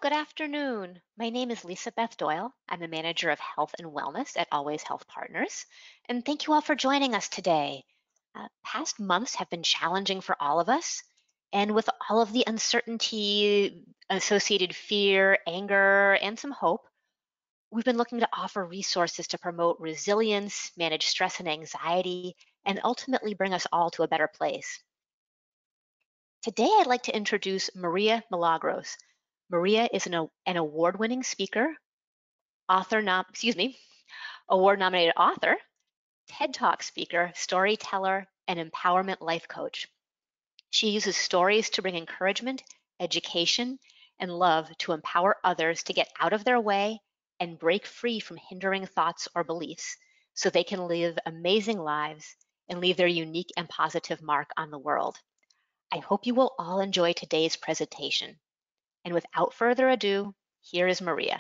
Good afternoon. My name is Lisa Beth Doyle. I'm the manager of health and wellness at Always Health Partners. And thank you all for joining us today. Past months have been challenging for all of us. And with all of the uncertainty, associated fear, anger, and some hope, we've been looking to offer resources to promote resilience, manage stress and anxiety, and ultimately bring us all to a better place. Today, I'd like to introduce Maria Milagros. Maria is an award-winning speaker, award-nominated author, TED Talk speaker, storyteller, and empowerment life coach. She uses stories to bring encouragement, education, and love to empower others to get out of their way and break free from hindering thoughts or beliefs so they can live amazing lives and leave their unique and positive mark on the world. I hope you will all enjoy today's presentation. And without further ado, here is Maria.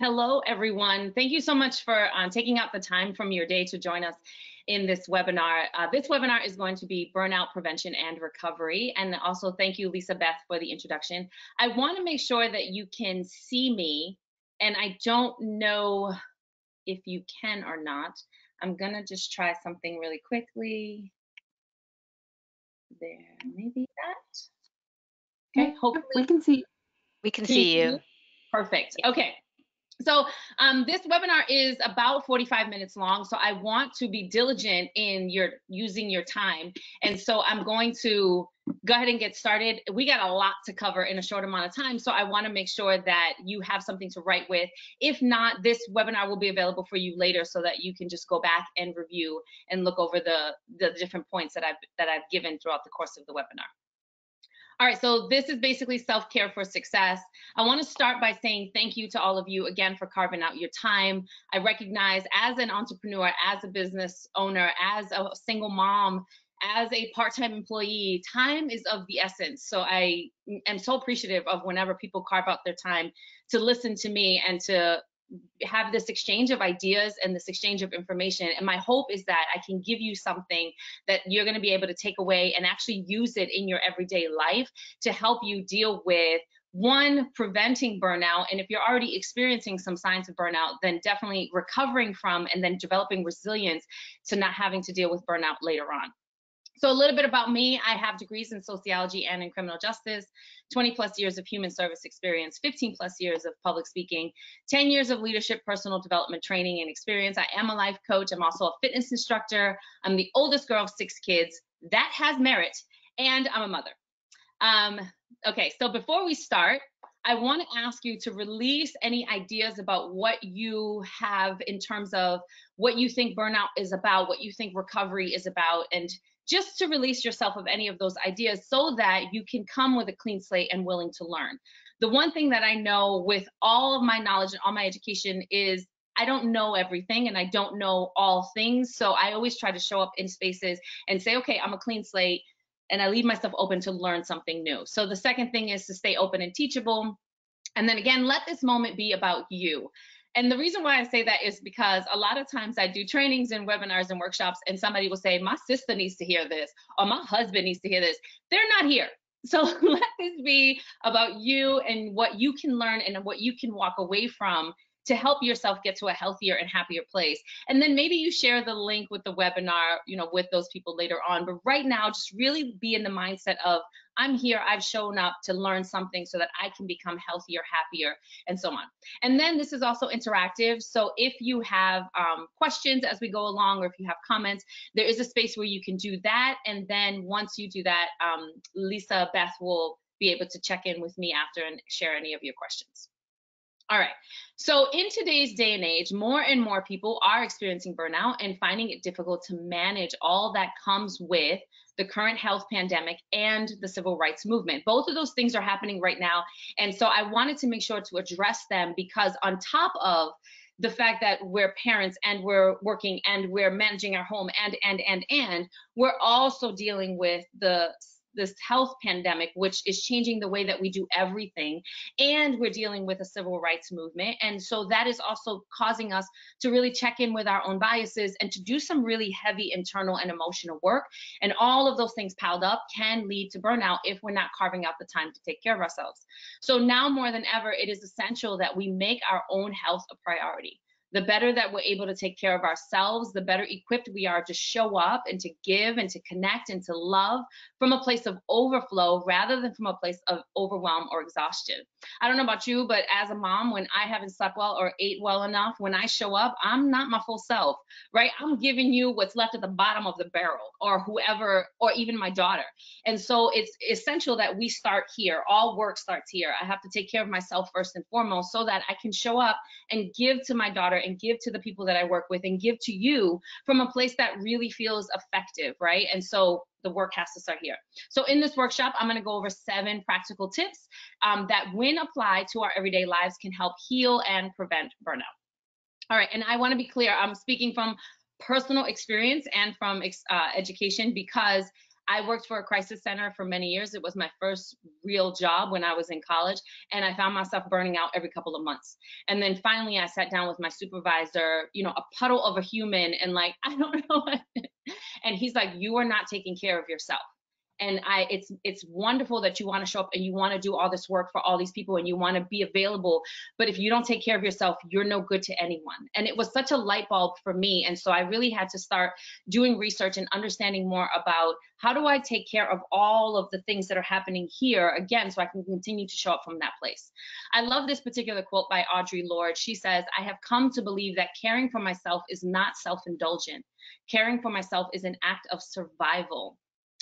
Hello, everyone. Thank you so much for taking out the time from your day to join us in this webinar. This webinar is going to be burnout prevention and recovery. And also thank you, Lisa Beth, for the introduction. I want to make sure that you can see me, and I don't know if you can or not. I'm going to just try something really quickly. There, maybe that. Okay, hopefully we can see. We can see you. Perfect. Okay. So this webinar is about 45 minutes long, so I want to be diligent in using your time. And so I'm going to go ahead and get started. We got a lot to cover in a short amount of time, so I want to make sure that you have something to write with. If not, this webinar will be available for you later so that you can just go back and review and look over the different points that I've given throughout the course of the webinar. All right, so this is basically self-care for success. I want to start by saying thank you to all of you again for carving out your time. I recognize as an entrepreneur, as a business owner, as a single mom, as a part-time employee, time is of the essence. So I am so appreciative of whenever people carve out their time to listen to me and to have this exchange of ideas and this exchange of information. And my hope is that I can give you something that you're going to be able to take away and actually use it in your everyday life to help you deal with, one, preventing burnout. And if you're already experiencing some signs of burnout, then definitely recovering from and then developing resilience to not having to deal with burnout later on. So a little bit about me. I have degrees in sociology and in criminal justice, 20 plus years of human service experience, 15 plus years of public speaking, 10 years of leadership, personal development training and experience. I am a life coach. I'm also a fitness instructor. I'm the oldest girl of 6 kids. That has merit. And I'm a mother. Okay, so before we start, I want to ask you to release any ideas about what you have in terms of what you think burnout is about, what you think recovery is about, and just to release yourself of any of those ideas so that you can come with a clean slate and willing to learn. The one thing that I know with all of my knowledge and all my education is I don't know everything and I don't know all things. So I always try to show up in spaces and say, okay, I'm a clean slate, and I leave myself open to learn something new. So the second thing is to stay open and teachable. And then again, let this moment be about you. And the reason why I say that is because a lot of times I do trainings and webinars and workshops, and somebody will say, my sister needs to hear this, or my husband needs to hear this. They're not here. So let this be about you and what you can learn and what you can walk away from to help yourself get to a healthier and happier place. And then maybe you share the link with the webinar, with those people later on. But right now, just really be in the mindset of, I'm here, I've shown up to learn something so that I can become healthier, happier, and so on. And then this is also interactive. So if you have questions as we go along, or if you have comments, there is a space where you can do that. And then once you do that, Lisa Beth will be able to check in with me after and share any of your questions. All right, so in today's day and age, more and more people are experiencing burnout and finding it difficult to manage all that comes with the current health pandemic and the civil rights movement. Both of those things are happening right now. And so I wanted to make sure to address them because on top of the fact that we're parents and we're working and we're managing our home and we're also dealing with the this health pandemic, which is changing the way that we do everything. And we're dealing with a civil rights movement. And so that is also causing us to really check in with our own biases and to do some really heavy internal and emotional work. And all of those things piled up can lead to burnout if we're not carving out the time to take care of ourselves. So now more than ever, it is essential that we make our own health a priority. The better that we're able to take care of ourselves, the better equipped we are to show up and to give and to connect and to love from a place of overflow rather than from a place of overwhelm or exhaustion. I don't know about you, but as a mom, when I haven't slept well or ate well enough, when I show up, I'm not my full self, right? I'm giving you what's left at the bottom of the barrel, or whoever, or even my daughter. And so it's essential that we start here. All work starts here. I have to take care of myself first and foremost so that I can show up and give to my daughter and give to the people that I work with and give to you from a place that really feels effective, right? And so the work has to start here. So in this workshop, I'm going to go over 7 practical tips that when applied to our everyday lives can help heal and prevent burnout. All right, and I want to be clear, I'm speaking from personal experience and from education, because I worked for a crisis center for many years. It was my first real job when I was in college, and I found myself burning out every couple of months. And then finally I sat down with my supervisor, you know, a puddle of a human, and like, I don't know what. And he's like, you are not taking care of yourself. And it's wonderful that you want to show up and you want to do all this work for all these people and you want to be available. But if you don't take care of yourself, you're no good to anyone. And it was such a light bulb for me. And so I really had to start doing research and understanding more about how do I take care of all of the things that are happening here, again, so I can continue to show up from that place. I love this particular quote by Audre Lorde. She says, I have come to believe that caring for myself is not self-indulgent. Caring for myself is an act of survival.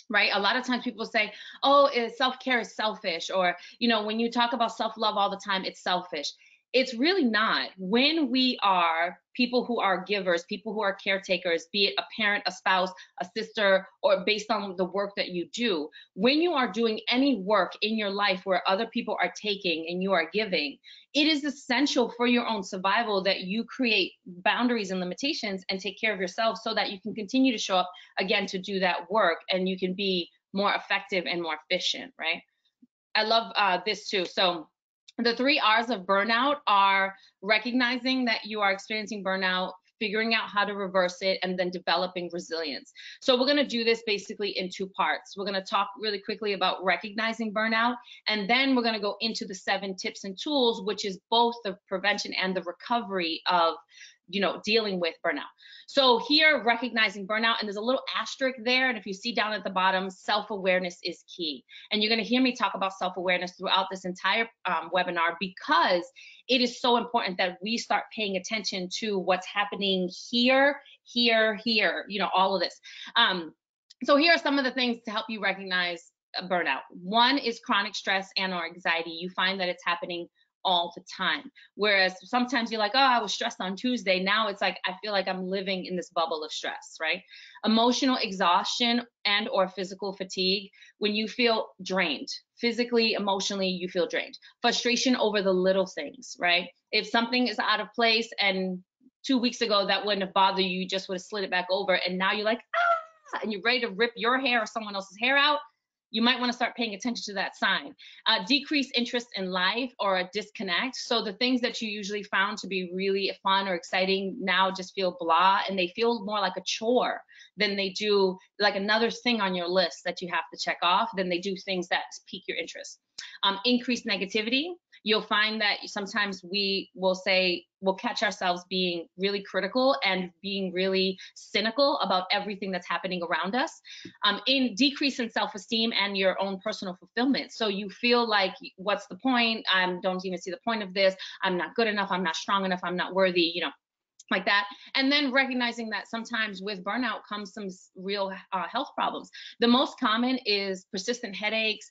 Right? A lot of times people say, oh, self-care is selfish. Or, you know, when you talk about self-love all the time, it's selfish. It's really not. When we are people who are givers, people who are caretakers, be it a parent, a spouse, a sister, or based on the work that you do, when you are doing any work in your life where other people are taking and you are giving, it is essential for your own survival that you create boundaries and limitations and take care of yourself so that you can continue to show up again to do that work and you can be more effective and more efficient, right? I love this too. So the 3 R's of burnout are recognizing that you are experiencing burnout, figuring out how to reverse it, and then developing resilience. So we're going to do this basically in 2 parts. We're going to talk really quickly about recognizing burnout, and then we're going to go into the 7 tips and tools, which is both the prevention and the recovery of, you know, dealing with burnout. So here, recognizing burnout, and there's a little asterisk there. And if you see down at the bottom, self-awareness is key. And you're going to hear me talk about self-awareness throughout this entire webinar, because it is so important that we start paying attention to what's happening here, here, you know, all of this. So here are some of the things to help you recognize burnout. One is chronic stress and or anxiety. You find that it's happening all the time. Whereas sometimes you're like, oh, I was stressed on Tuesday. Now it's like, I feel like I'm living in this bubble of stress, right? Emotional exhaustion and or physical fatigue, when you feel drained, physically, emotionally, you feel drained. Frustration over the little things, right? If something is out of place and 2 weeks ago that wouldn't have bothered you, you just would have slid it back over. And now you're like, ah, and you're ready to rip your hair or someone else's hair out. You might want to start paying attention to that sign. Decreased interest in life or a disconnect. So the things that you usually found to be really fun or exciting now just feel blah, and they feel more like a chore than they do like another thing on your list that you have to check off, than they do things that pique your interest. Increased negativity. You'll find that sometimes we will say, we'll catch ourselves being really critical and being really cynical about everything that's happening around us. In decrease in self-esteem and your own personal fulfillment. So you feel like, what's the point? I don't even see the point of this. I'm not good enough. I'm not strong enough. I'm not worthy, you know, like that. And then recognizing that sometimes with burnout comes some real health problems. The most common is persistent headaches,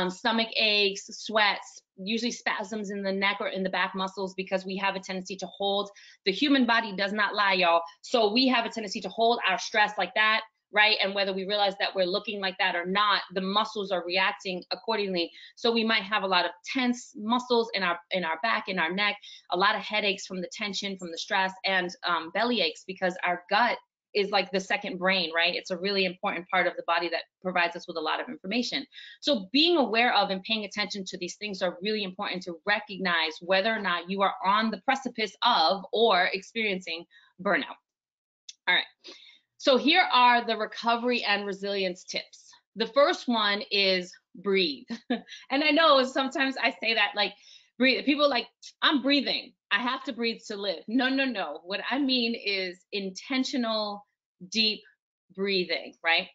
stomach aches, sweats, usually spasms in the neck or in the back muscles, because we have a tendency to hold. The human body does not lie, y'all. So we have a tendency to hold our stress like that, right? And whether we realize that we're looking like that or not, the muscles are reacting accordingly. So we might have a lot of tense muscles in our back, in our neck, a lot of headaches from the tension, from the stress, and belly aches, because our gut is like the second brain, right? It's a really important part of the body that provides us with a lot of information. So being aware of and paying attention to these things are really important to recognize whether or not you are on the precipice of or experiencing burnout. All right. So here are the recovery and resilience tips. The first one is breathe. And I know sometimes I say that like breathe. People like, I'm breathing. I have to breathe to live. No, no, no. What I mean is intentional, deep breathing, right?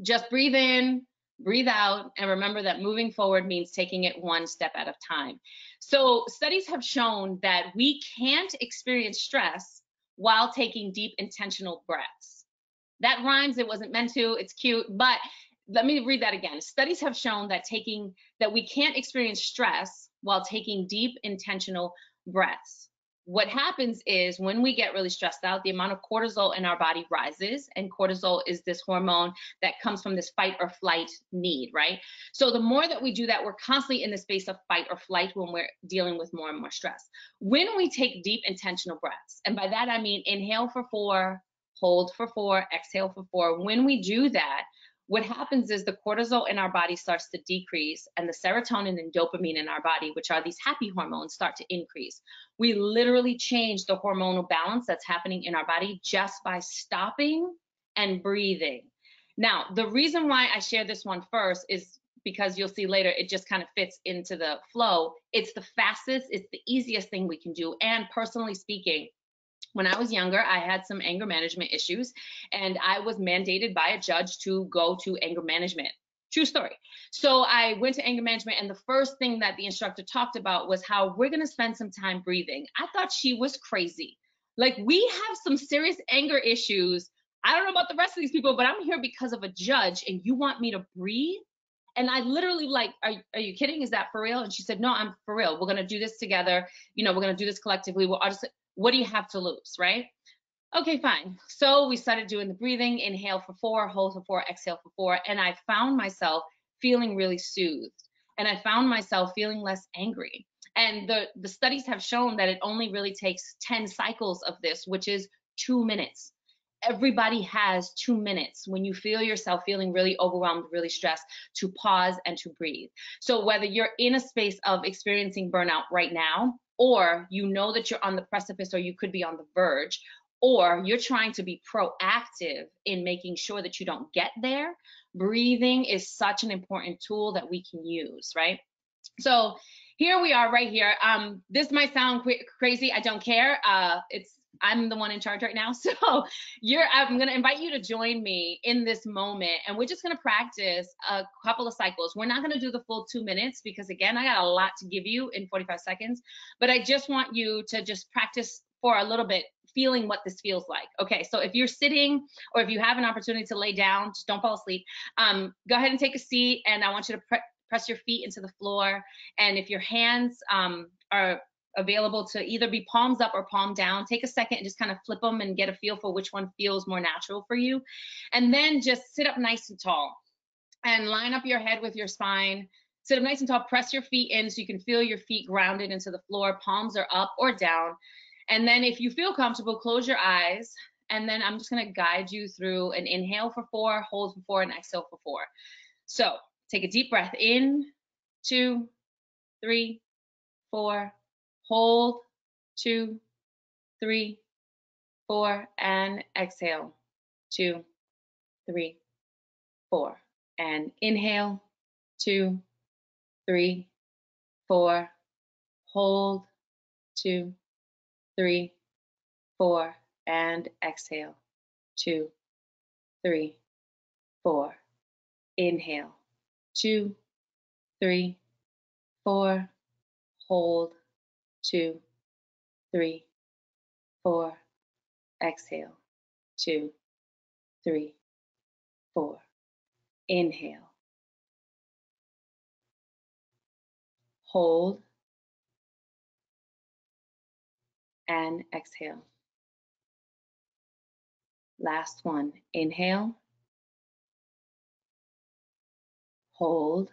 Just breathe in, breathe out, and remember that moving forward means taking it one step at a time. So studies have shown that we can't experience stress while taking deep intentional breaths. That rhymes, it wasn't meant to, it's cute, but let me read that again. Studies have shown that we can't experience stress while taking deep intentional breaths. What happens is when we get really stressed out, the amount of cortisol in our body rises, and cortisol is this hormone that comes from this fight or flight need, right? So the more that we do that, we're constantly in the space of fight or flight when we're dealing with more and more stress. When we take deep intentional breaths, and by that I mean inhale for 4, hold for 4, exhale for 4. When we do that, what happens is the cortisol in our body starts to decrease, and the serotonin and dopamine in our body, which are these happy hormones, start to increase. We literally change the hormonal balance that's happening in our body just by stopping and breathing. Now, the reason why I share this one first is because you'll see later, it just kind of fits into the flow. It's the fastest, it's the easiest thing we can do. And personally speaking, when I was younger, I had some anger management issues, and I was mandated by a judge to go to anger management. True story. So I went to anger management, and the first thing that the instructor talked about was how we're going to spend some time breathing. I thought she was crazy. Like, we have some serious anger issues. I don't know about the rest of these people, but I'm here because of a judge, and you want me to breathe? And I literally like, are you kidding? Is that for real? And she said, no, I'm for real. We're going to do this together. We're going to do this collectively. I'll just, what do you have to lose, right? Okay, fine. So we started doing the breathing, inhale for 4, hold for 4, exhale for 4. And I found myself feeling really soothed. And I found myself feeling less angry. And the studies have shown that it only really takes 10 cycles of this, which is 2 minutes. Everybody has 2 minutes when you feel yourself feeling really overwhelmed, really stressed, to pause and to breathe. So whether you're in a space of experiencing burnout right now, or you know that you're on the precipice or you could be on the verge, or you're trying to be proactive in making sure that you don't get there, breathing is such an important tool that we can use, right? So here we are right here. This might sound crazy. I don't care. I'm the one in charge right now. So I'm going to invite you to join me in this moment, and we're just going to practice a couple of cycles. We're not going to do the full 2 minutes because, again, I got a lot to give you in 45 seconds, but I just want you to just practice for a little bit, feeling what this feels like. Okay, so if you're sitting or if you have an opportunity to lay down, just don't fall asleep. Go ahead and take a seat, and I want you to press your feet into the floor. And if your hands are available to either be palms up or palm down, take a second and just kind of flip them and get a feel for which one feels more natural for you. And then just sit up nice and tall and line up your head with your spine. Sit up nice and tall, press your feet in so you can feel your feet grounded into the floor. Palms are up or down. And then if you feel comfortable, close your eyes. And then I'm just going to guide you through an inhale for 4, hold for 4, and exhale for 4. So take a deep breath in, 2, 3, 4, hold, 2, 3, 4, and exhale, 2, 3, 4, and inhale, 2, 3, 4, hold, 2, 3, 4, and exhale, 2, 3, 4, inhale, 2, 3, 4, hold, 2, 3, 4, exhale, 2, 3, 4, inhale, hold, and exhale. Last one, inhale, hold,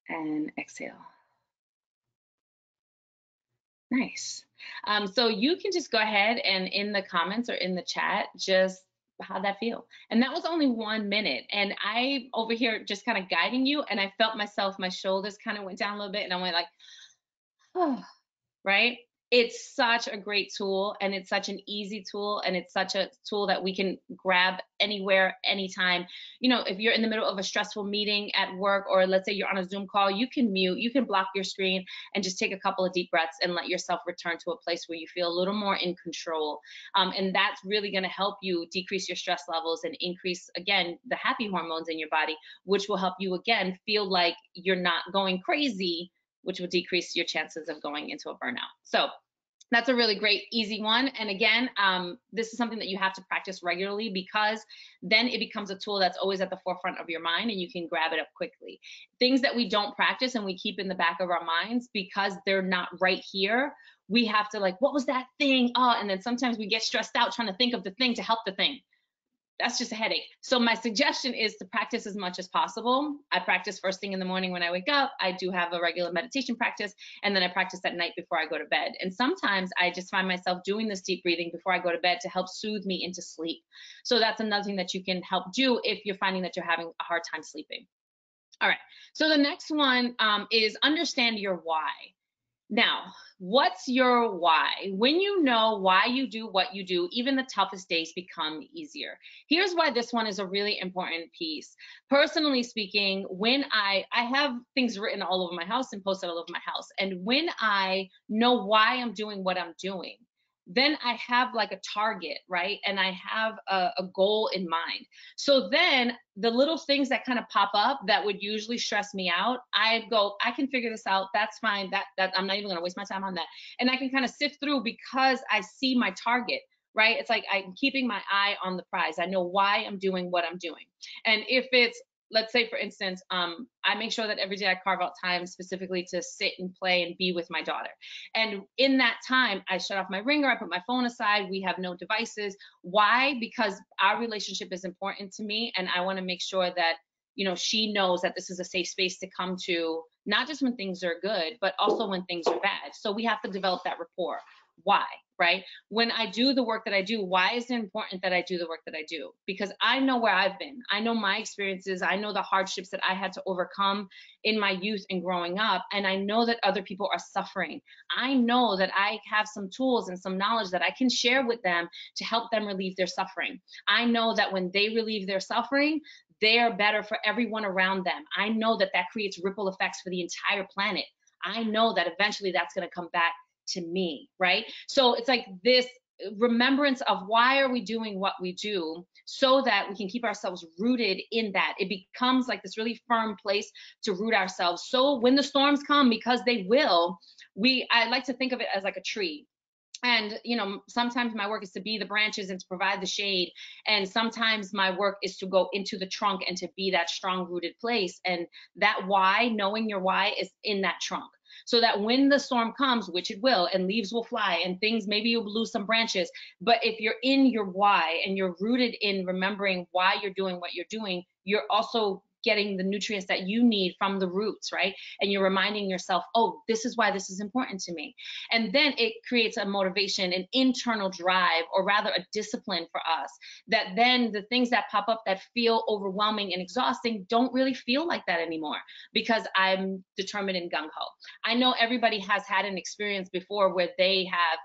and exhale. Nice. So you can just go ahead and in the comments or in the chat, just how'd that feel? And that was only 1 minute. And I over here just kind of guiding you, and I felt myself, my shoulders kind of went down a little bit, and I went like, oh, right? It's such a great tool, and it's such an easy tool, and it's such a tool that we can grab anywhere, anytime. You know, if you're in the middle of a stressful meeting at work, or let's say you're on a Zoom call, you can mute, you can block your screen and just take a couple of deep breaths and let yourself return to a place where you feel a little more in control. And that's really going to help you decrease your stress levels and increase, again, the happy hormones in your body, which will help you, again, feel like you're not going crazy, which will decrease your chances of going into a burnout. So that's a really great, easy one. And again, this is something that you have to practice regularly, because then it becomes a tool that's always at the forefront of your mind and you can grab it up quickly. Things that we don't practice and we keep in the back of our minds because they're not right here, we have to like, what was that thing? Oh, and then sometimes we get stressed out trying to think of the thing to help the thing. That's just a headache. So my suggestion is to practice as much as possible. I practice first thing in the morning when I wake up. I do have a regular meditation practice, and then I practice at night before I go to bed. And sometimes I just find myself doing this deep breathing before I go to bed to help soothe me into sleep. So that's another thing that you can help do if you're finding that you're having a hard time sleeping. All right. So the next one is understand your why. Now, what's your why? When you know why you do what you do, even the toughest days become easier. Here's why this one is a really important piece. Personally speaking, when I have things written all over my house and posted all over my house, and when I know why I'm doing what I'm doing, then I have like a target, right? And I have a goal in mind. So then the little things that kind of pop up that would usually stress me out, I go, I can figure this out. That's fine. That I'm not even going to waste my time on that. And I can kind of sift through because I see my target, right? It's like I'm keeping my eye on the prize. I know why I'm doing what I'm doing. And if it's, let's say for instance, I make sure that every day I carve out time specifically to sit and play and be with my daughter. And in that time, I shut off my ringer, I put my phone aside, we have no devices. Why? Because our relationship is important to me, and I want to make sure that, you know, she knows that this is a safe space to come to, not just when things are good, but also when things are bad. So we have to develop that rapport. Why? Right? When I do the work that I do, why is it important that I do the work that I do? Because I know where I've been. I know my experiences. I know the hardships that I had to overcome in my youth and growing up. And I know that other people are suffering. I know that I have some tools and some knowledge that I can share with them to help them relieve their suffering. I know that when they relieve their suffering, they are better for everyone around them. I know that that creates ripple effects for the entire planet. I know that eventually that's going to come back to me, right? So it's like this remembrance of why are we doing what we do, so that we can keep ourselves rooted in that. It becomes like this really firm place to root ourselves. So when the storms come, because they will, I like to think of it as like a tree. And you know, sometimes my work is to be the branches and to provide the shade, and sometimes my work is to go into the trunk and to be that strong rooted place. And that why, knowing your why, is in that trunk, so that when the storm comes, which it will, and leaves will fly and things, maybe you'll lose some branches, but if you're in your why and you're rooted in remembering why you're doing what you're doing, you're also getting the nutrients that you need from the roots, right? And you're reminding yourself, oh, this is why this is important to me. And then it creates a motivation, an internal drive, or rather a discipline for us, that then the things that pop up that feel overwhelming and exhausting don't really feel like that anymore, because I'm determined and gung-ho. I know everybody has had an experience before where they have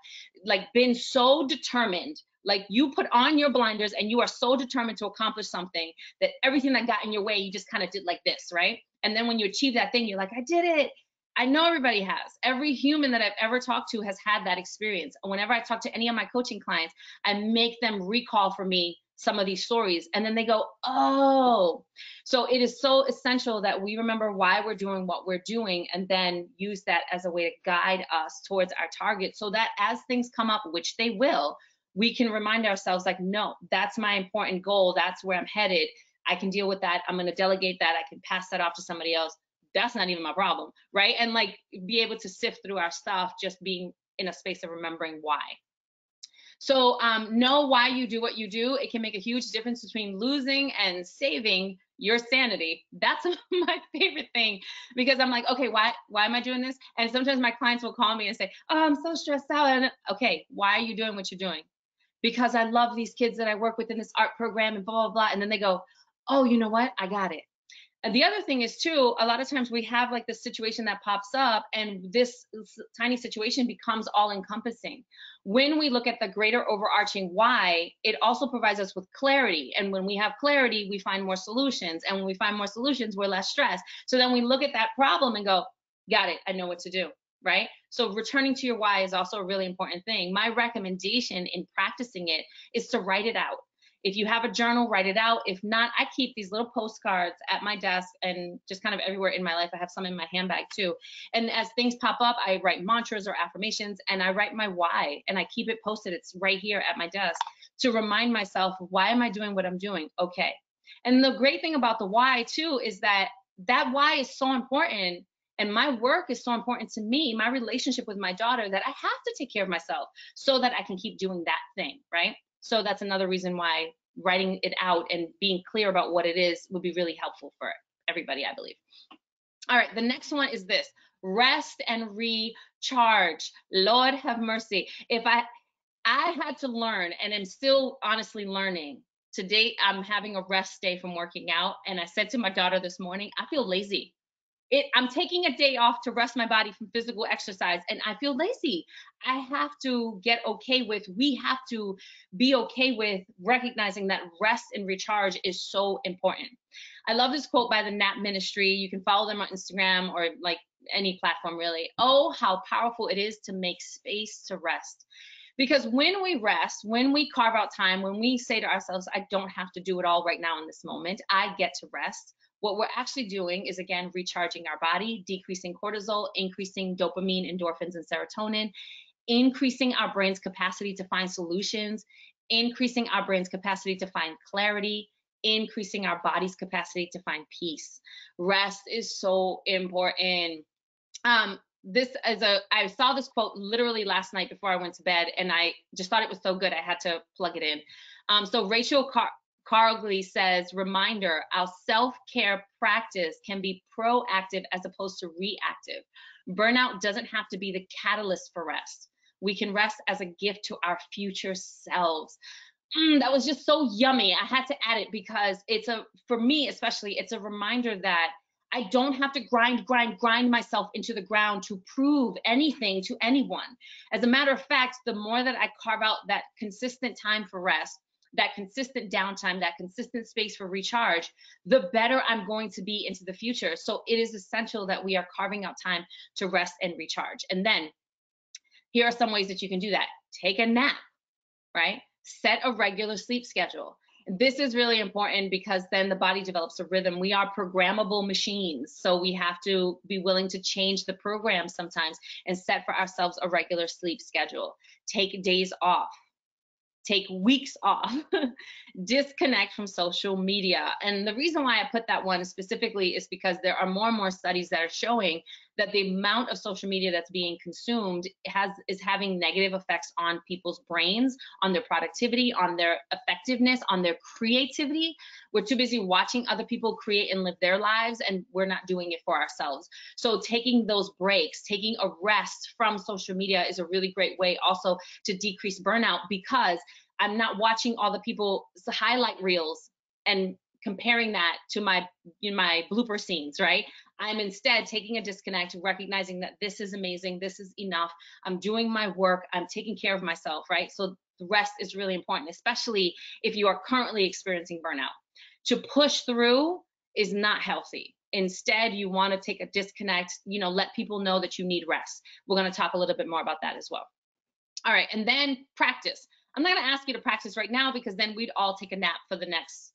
like been so determined, like you put on your blinders and you are so determined to accomplish something that everything that got in your way, you just kind of did like this, right? And then when you achieve that thing, you're like, I did it. I know everybody has. Every human that I've ever talked to has had that experience. And whenever I talk to any of my coaching clients, I make them recall for me some of these stories. And then they go, oh. So it is so essential that we remember why we're doing what we're doing, and then use that as a way to guide us towards our target, so that as things come up, which they will, we can remind ourselves like, no, that's my important goal. That's where I'm headed. I can deal with that. I'm going to delegate that. I can pass that off to somebody else. That's not even my problem, right? And like be able to sift through our stuff, just being in a space of remembering why. So know why you do what you do. It can make a huge difference between losing and saving your sanity. That's my favorite thing, because I'm like, okay, why am I doing this? And sometimes my clients will call me and say, oh, I'm so stressed out. And okay, why are you doing what you're doing? Because I love these kids that I work with in this art program and blah, blah, blah. And then they go, oh, you know what? I got it. And the other thing is too, a lot of times we have like this situation that pops up, and this tiny situation becomes all encompassing. When we look at the greater overarching why, it also provides us with clarity. And when we have clarity, we find more solutions. And when we find more solutions, we're less stressed. So then we look at that problem and go, got it, I know what to do, right? So returning to your why is also a really important thing. My recommendation in practicing it is to write it out. If you have a journal, write it out. If not, I keep these little postcards at my desk and just kind of everywhere in my life. I have some in my handbag too. And as things pop up, I write mantras or affirmations, and I write my why, and I keep it posted. It's right here at my desk to remind myself, why am I doing what I'm doing? Okay. And the great thing about the why too is that that why is so important. And my work is so important to me, my relationship with my daughter, that I have to take care of myself so that I can keep doing that thing, right? So that's another reason why writing it out and being clear about what it is would be really helpful for everybody, I believe. All right, the next one is this: rest and recharge. Lord have mercy. If I had to learn, and I'm still honestly learning. To date, I'm having a rest day from working out, and I said to my daughter this morning, I feel lazy. I'm taking a day off to rest my body from physical exercise, and I feel lazy. I have to we have to be okay with recognizing that rest and recharge is so important. I love this quote by the Nap Ministry. You can follow them on Instagram or like any platform really. Oh, how powerful it is to make space to rest. Because when we rest, when we carve out time, when we say to ourselves, I don't have to do it all right now in this moment, I get to rest, what we're actually doing is, again, recharging our body, decreasing cortisol, increasing dopamine, endorphins, and serotonin, increasing our brain's capacity to find solutions, increasing our brain's capacity to find clarity, increasing our body's capacity to find peace. Rest is so important. I saw this quote literally last night before I went to bed, and I just thought it was so good I had to plug it in. So Rachel Cargley says, reminder, our self-care practice can be proactive as opposed to reactive. Burnout doesn't have to be the catalyst for rest. We can rest as a gift to our future selves. That was just so yummy. I had to add it because for me especially, it's a reminder that I don't have to grind myself into the ground to prove anything to anyone. As a matter of fact, the more that I carve out that consistent time for rest, that consistent downtime, that consistent space for recharge, the better I'm going to be into the future. So it is essential that we are carving out time to rest and recharge. And then here are some ways that you can do that. Take a nap, right? Set a regular sleep schedule. This is really important because then the body develops a rhythm. We are programmable machines, so we have to be willing to change the program sometimes and set for ourselves a regular sleep schedule. Take days off. Take weeks off. Disconnect from social media. And the reason why I put that one specifically is because there are more and more studies that are showing that the amount of social media that's being consumed is having negative effects on people's brains, on their productivity, on their effectiveness, on their creativity. We're too busy watching other people create and live their lives, and we're not doing it for ourselves. So taking those breaks, taking a rest from social media is a really great way also to decrease burnout, because I'm not watching all the people's highlight reels and comparing that to my blooper scenes, right? I'm instead taking a disconnect, recognizing that this is amazing, this is enough, I'm doing my work, I'm taking care of myself, right? So the rest is really important, especially if you are currently experiencing burnout. To push through is not healthy. Instead, you want to take a disconnect, let people know that you need rest. We're going to talk a little bit more about that as well. All right, and then practice. I'm not going to ask you to practice right now because then we'd all take a nap for the next,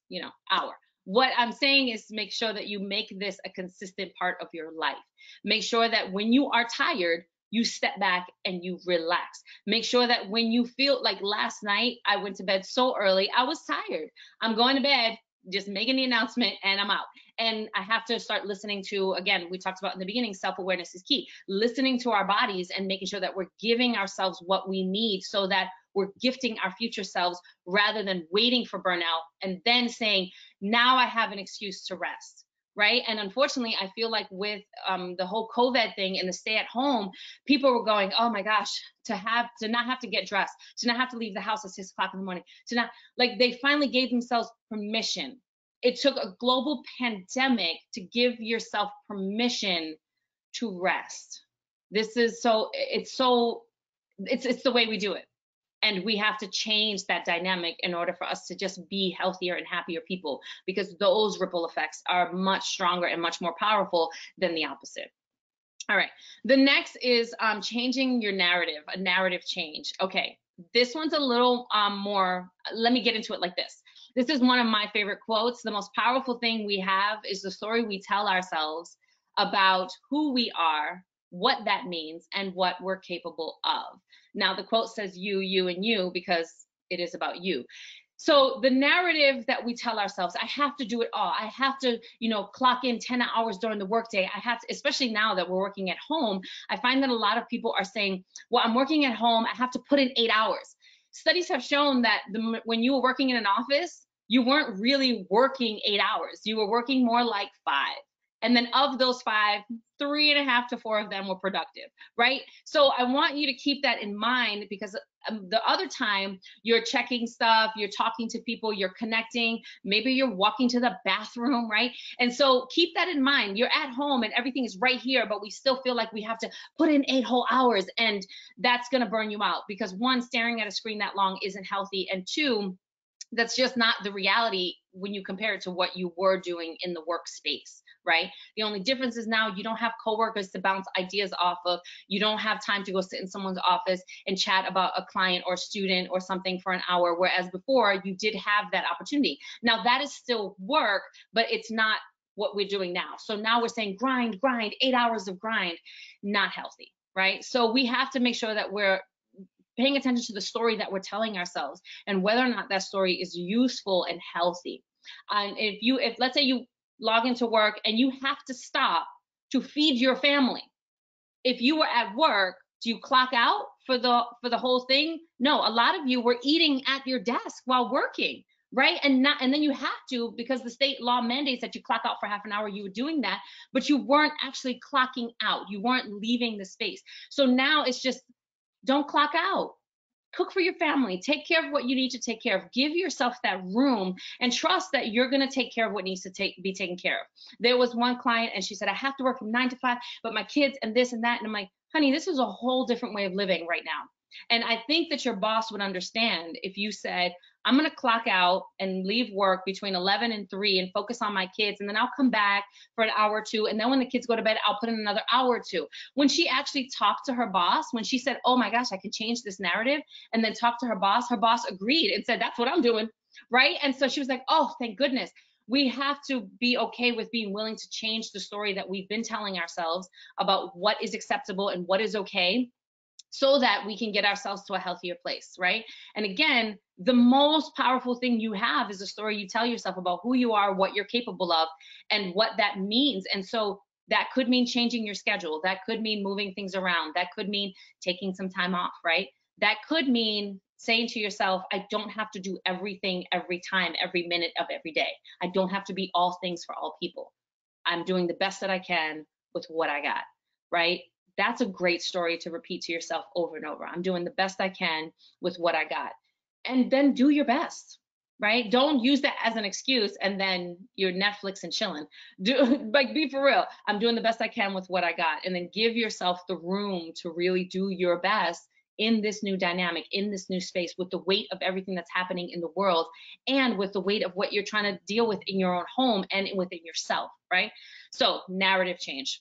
hour. What I'm saying is make sure that you make this a consistent part of your life. Make sure that when you are tired, you step back and you relax. Make sure that when you feel like last night, I went to bed so early, I was tired. I'm going to bed, just making the announcement, and I'm out. And I have to start listening to, again, we talked about in the beginning, self-awareness is key. Listening to our bodies and making sure that we're giving ourselves what we need so that we're gifting our future selves rather than waiting for burnout and then saying, now I have an excuse to rest. Right. And unfortunately, I feel like with the whole COVID thing and the stay at home, people were going, oh my gosh, to not have to get dressed, to not have to leave the house at 6 o'clock in the morning, to not, like, they finally gave themselves permission. It took a global pandemic to give yourself permission to rest. This is it's the way we do it. And we have to change that dynamic in order for us to just be healthier and happier people, because those ripple effects are much stronger and much more powerful than the opposite. All right. The next is changing your narrative, a narrative change. Okay. This one's a little more, let me get into it like this. This is one of my favorite quotes. The most powerful thing we have is the story we tell ourselves about who we are, what that means, and what we're capable of. Now, the quote says you, and you, because it is about you. So the narrative that we tell ourselves, I have to do it all. I have to, clock in 10 hours during the workday. I have to, especially now that we're working at home, I find that a lot of people are saying, well, I'm working at home, I have to put in 8 hours. Studies have shown that when you were working in an office, you weren't really working 8 hours. You were working more like 5. And then of those 5, 3.5 to 4 of them were productive, right? So I want you to keep that in mind, because the other time you're checking stuff, you're talking to people, you're connecting, maybe you're walking to the bathroom, right? And so keep that in mind. You're at home and everything is right here, but we still feel like we have to put in 8 whole hours, and that's going to burn you out, because 1, staring at a screen that long isn't healthy, and 2, that's just not the reality when you compare it to what you were doing in the workspace, right? The only difference is now you don't have coworkers to bounce ideas off of. You don't have time to go sit in someone's office and chat about a client or student or something for an hour, whereas before you did have that opportunity. Now that is still work, but it's not what we're doing now. So now we're saying grind, 8 hours of grind, not healthy, right? So we have to make sure that we're paying attention to the story that we're telling ourselves and whether or not that story is useful and healthy. And if let's say you log into work and you have to stop to feed your family, if you were at work, do you clock out for the whole thing? No, a lot of you were eating at your desk while working, right? And then you have to, because the state law mandates that you clock out for half an hour, you were doing that, but you weren't actually clocking out. You weren't leaving the space. So now it's just, don't clock out. Cook for your family. Take care of what you need to take care of. Give yourself that room and trust that you're going to take care of what needs to be taken care of. There was one client and she said, I have to work from 9 to 5, but my kids and this and that. And I'm like, honey, this is a whole different way of living right now. And I think that your boss would understand if you said, I'm going to clock out and leave work between 11 and 3 and focus on my kids. And then I'll come back for an hour or two. And then when the kids go to bed, I'll put in another hour or two. When she actually talked to her boss, when she said, oh my gosh, I can change this narrative, and then talked to her boss agreed and said, that's what I'm doing. Right. And so she was like, oh, thank goodness. We have to be okay with being willing to change the story that we've been telling ourselves about what is acceptable and what is okay, so that we can get ourselves to a healthier place, right? And again, the most powerful thing you have is the story you tell yourself about who you are, what you're capable of, and what that means. And so that could mean changing your schedule. That could mean moving things around. That could mean taking some time off, right? That could mean saying to yourself, I don't have to do everything every time, every minute of every day. I don't have to be all things for all people. I'm doing the best that I can with what I got, right? That's a great story to repeat to yourself over and over. I'm doing the best I can with what I got. And then do your best, right? Don't use that as an excuse and then you're Netflix and chilling. Be for real. I'm doing the best I can with what I got. And then give yourself the room to really do your best in this new dynamic, in this new space, with the weight of everything that's happening in the world, and with the weight of what you're trying to deal with in your own home and within yourself, right? So narrative change.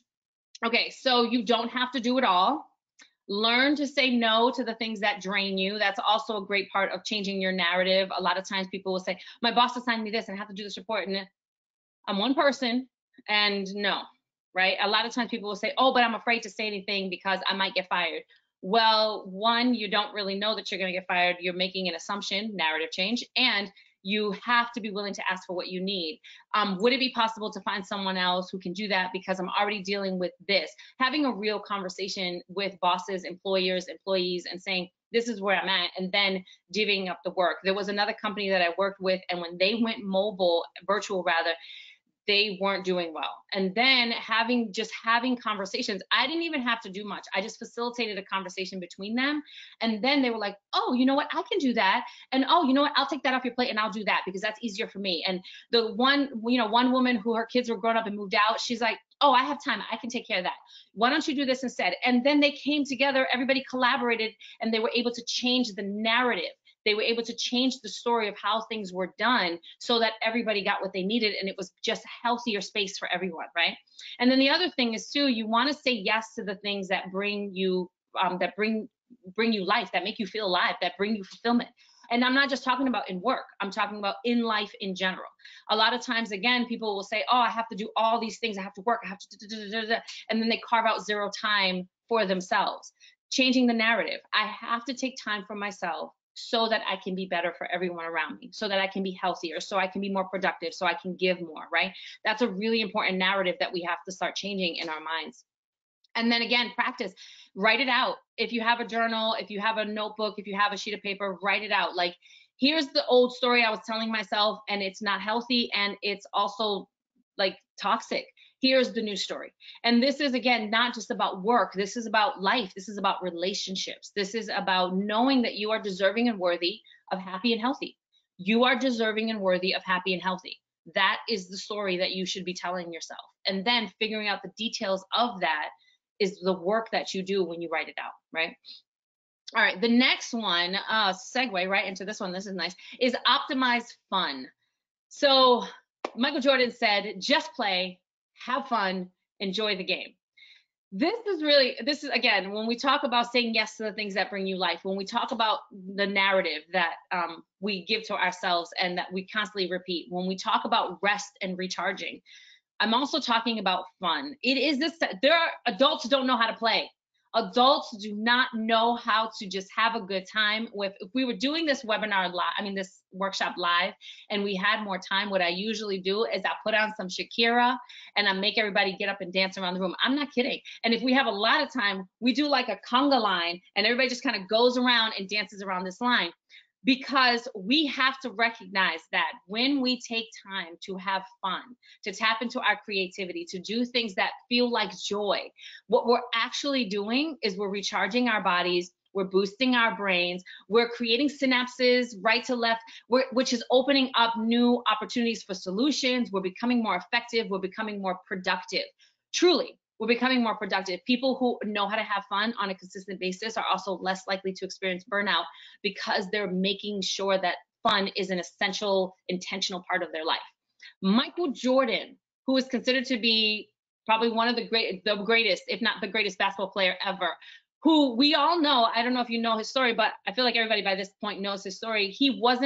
Okay, so you don't have to do it all. Learn to say no to the things that drain you. That's also a great part of changing your narrative. A lot of times people will say, my boss assigned me this and I have to do this report, and I'm one person, and no, right? A lot of times people will say, oh, but I'm afraid to say anything because I might get fired. Well, one, you don't really know that you're going to get fired. You're making an assumption, narrative change, and you have to be willing to ask for what you need. Would it be possible to find someone else who can do that, because I'm already dealing with this? Having a real conversation with bosses, employers, employees, and saying, this is where I'm at, and then divvying up the work. There was another company that I worked with, and when they went virtual rather, they weren't doing well. And then having conversations, I didn't even have to do much. I just facilitated a conversation between them. And then they were like, oh, you know what? I can do that. And oh, you know what? I'll take that off your plate and I'll do that because that's easier for me. And the one woman who her kids were grown up and moved out, she's like, oh, I have time. I can take care of that. Why don't you do this instead? And then they came together, everybody collaborated, and they were able to change the narrative. They were able to change the story of how things were done so that everybody got what they needed, and it was just a healthier space for everyone, right? And then the other thing is too, you want to say yes to the things that bring you life, that make you feel alive, that bring you fulfillment. And I'm not just talking about in work, I'm talking about in life in general. A lot of times, again, people will say, oh, I have to do all these things, I have to work, I have to, and then they carve out zero time for themselves. Changing the narrative. I have to take time for myself so that I can be better for everyone around me, so that I can be healthier, so I can be more productive, so I can give more, right? That's a really important narrative that we have to start changing in our minds. And then again, practice, write it out. If you have a journal, if you have a notebook, if you have a sheet of paper, write it out. Like, here's the old story I was telling myself, and it's not healthy, and it's also like toxic. Here's the new story. And this is, again, not just about work. This is about life. This is about relationships. This is about knowing that you are deserving and worthy of happy and healthy. You are deserving and worthy of happy and healthy. That is the story that you should be telling yourself. And then figuring out the details of that is the work that you do when you write it out, right? All right, the next one, segue right into this one, this is nice, is optimize fun. So Michael Jordan said, just play, have fun, enjoy the game. This is again, when we talk about saying yes to the things that bring you life, when we talk about the narrative that we give to ourselves and that we constantly repeat, when we talk about rest and recharging, I'm also talking about fun. It is this, adults don't know how to play. Adults do not know how to just have a good time. If we were doing this webinar live, this workshop live, and we had more time, what I usually do is I put on some Shakira and I make everybody get up and dance around the room. I'm not kidding. And if we have a lot of time, we do like a conga line and everybody just kind of goes around and dances around this line. Because we have to recognize that when we take time to have fun, to tap into our creativity, to do things that feel like joy, what we're actually doing is we're recharging our bodies, we're boosting our brains, we're creating synapses right to left, which is opening up new opportunities for solutions. We're becoming more effective, we're becoming more productive. Truly, we're becoming more productive. People who know how to have fun on a consistent basis are also less likely to experience burnout because they're making sure that fun is an essential, intentional part of their life. Michael Jordan, who is considered to be probably one of the greatest, if not the greatest basketball player ever, who we all know, I don't know if you know his story, but I feel like everybody by this point knows his story. He was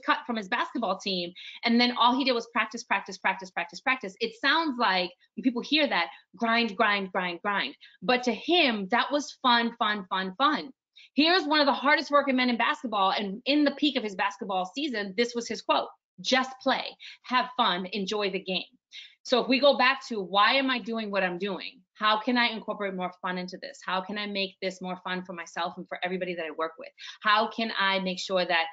cut from his basketball team, and then all he did was practice, practice, practice, practice, practice. It sounds like when people hear that, grind, grind, grind, grind. But to him, that was fun, fun, fun, fun. Here's one of the hardest working men in basketball, and in the peak of his basketball season, this was his quote: just play, have fun, enjoy the game. So if we go back to why am I doing what I'm doing? How can I incorporate more fun into this? How can I make this more fun for myself and for everybody that I work with? How can I make sure that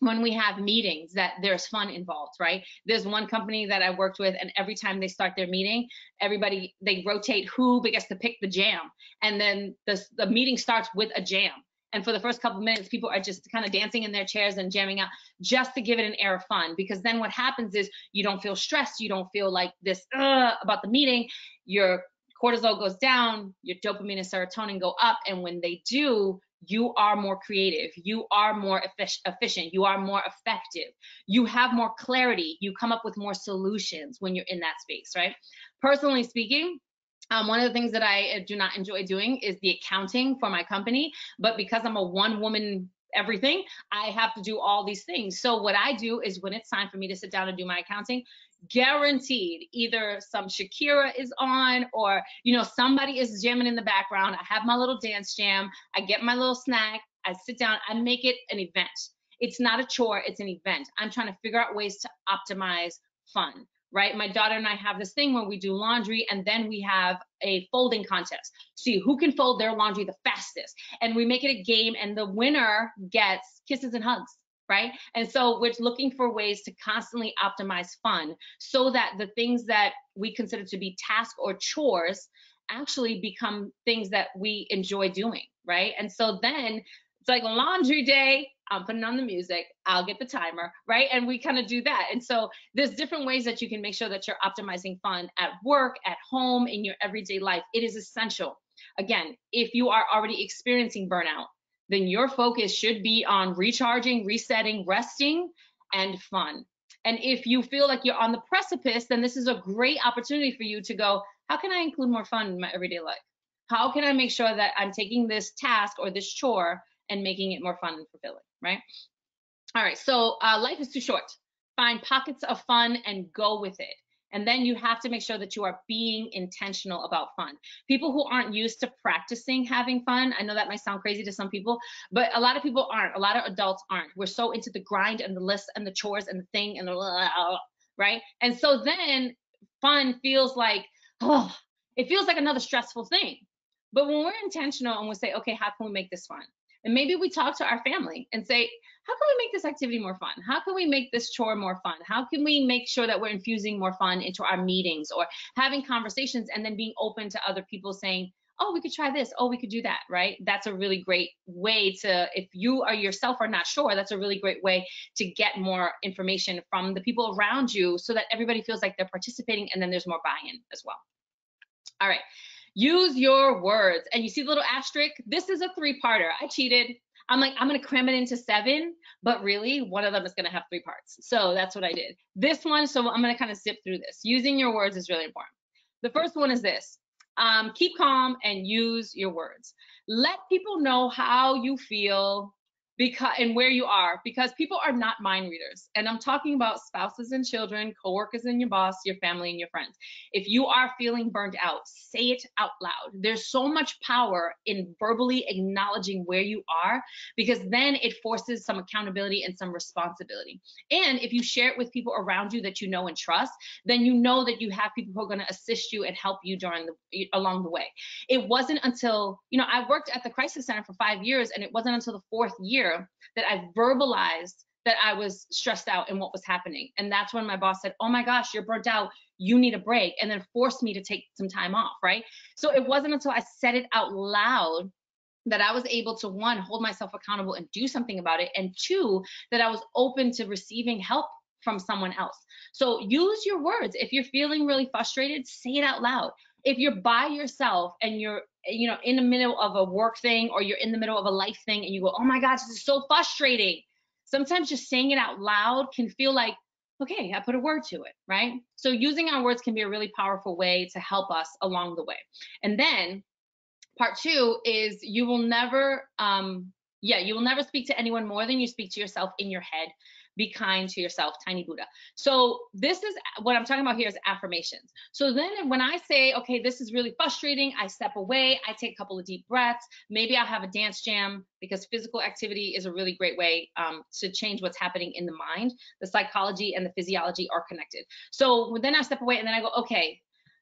when we have meetings that there's fun involved, right? There's one company that I worked with, and every time they start their meeting, they rotate who gets to pick the jam. And then the meeting starts with a jam. And for the first couple of minutes, people are just kind of dancing in their chairs and jamming out just to give it an air of fun. Because then what happens is you don't feel stressed. You don't feel like this about the meeting. Your cortisol goes down, your dopamine and serotonin go up. And when they do, you are more creative. You are more efficient. You are more effective. You have more clarity. You come up with more solutions when you're in that space, right? Personally speaking, one of the things that I do not enjoy doing is the accounting for my company, but because I'm a one-woman everything, I have to do all these things. So what I do is when it's time for me to sit down and do my accounting, guaranteed either some Shakira is on or, somebody is jamming in the background. I have my little dance jam. I get my little snack. I sit down. I make it an event. It's not a chore. It's an event. I'm trying to figure out ways to optimize fun. right? My daughter and I have this thing where we do laundry and then we have a folding contest. See who can fold their laundry the fastest. And we make it a game and the winner gets kisses and hugs, right? And so we're looking for ways to constantly optimize fun so that the things that we consider to be tasks or chores actually become things that we enjoy doing, right? And so then it's like laundry day, I'm putting on the music, I'll get the timer, right? And we kind of do that. And so there's different ways that you can make sure that you're optimizing fun at work, at home, in your everyday life. It is essential. Again, if you are already experiencing burnout, then your focus should be on recharging, resetting, resting, and fun. And if you feel like you're on the precipice, then this is a great opportunity for you to go, how can I include more fun in my everyday life? How can I make sure that I'm taking this task or this chore and making it more fun and fulfilling, right? All right, so life is too short. Find pockets of fun and go with it. And then you have to make sure that you are being intentional about fun. People who aren't used to practicing having fun, I know that might sound crazy to some people, but a lot of people aren't. A lot of adults aren't. We're so into the grind and the list and the chores and the thing and the right? And so then fun feels like, oh, it feels like another stressful thing. But when we're intentional and we say, okay, how can we make this fun? And maybe we talk to our family and say, how can we make this activity more fun? How can we make this chore more fun? How can we make sure that we're infusing more fun into our meetings or having conversations and then being open to other people saying, oh, we could try this. Oh, we could do that, right? That's a really great way to, if you are yourself are not sure, that's a really great way to get more information from the people around you so that everybody feels like they're participating and then there's more buy-in as well. All right. Use your words. And you see the little asterisk? This is a 3-parter. I cheated. I'm like, I'm going to cram it into 7, but really one of them is going to have 3 parts. So that's what I did. This one, so I'm going to kind of zip through this. Using your words is really important. The first one is this. Keep calm and use your words. Let people know how you feel and where you are, because people are not mind readers. And I'm talking about spouses and children, coworkers and your boss, your family and your friends. If you are feeling burned out, say it out loud. There's so much power in verbally acknowledging where you are, because then it forces some accountability and some responsibility. And if you share it with people around you that you know and trust, then you know that you have people who are going to assist you and help you along the way. It wasn't until, I worked at the crisis center for 5 years, and it wasn't until the 4th year that I verbalized that I was stressed out and what was happening. And that's when my boss said, oh my gosh, you're burnt out, you need a break, and then forced me to take some time off, right? So it wasn't until I said it out loud that I was able to, 1, hold myself accountable and do something about it, and 2, that I was open to receiving help from someone else. So use your words. If you're feeling really frustrated, say it out loud. If you're by yourself and you're in the middle of a work thing or you're in the middle of a life thing and you go, oh my gosh, this is so frustrating. Sometimes just saying it out loud can feel like, okay, I put a word to it, right? So using our words can be a really powerful way to help us along the way. And then part 2 is you will never speak to anyone more than you speak to yourself in your head. Be kind to yourself, tiny Buddha. So this is what I'm talking about here is affirmations. So then when I say, okay, this is really frustrating, I step away, I take a couple of deep breaths, maybe I'll have a dance jam, because physical activity is a really great way to change what's happening in the mind. The psychology and the physiology are connected. So then I step away and then I go, okay,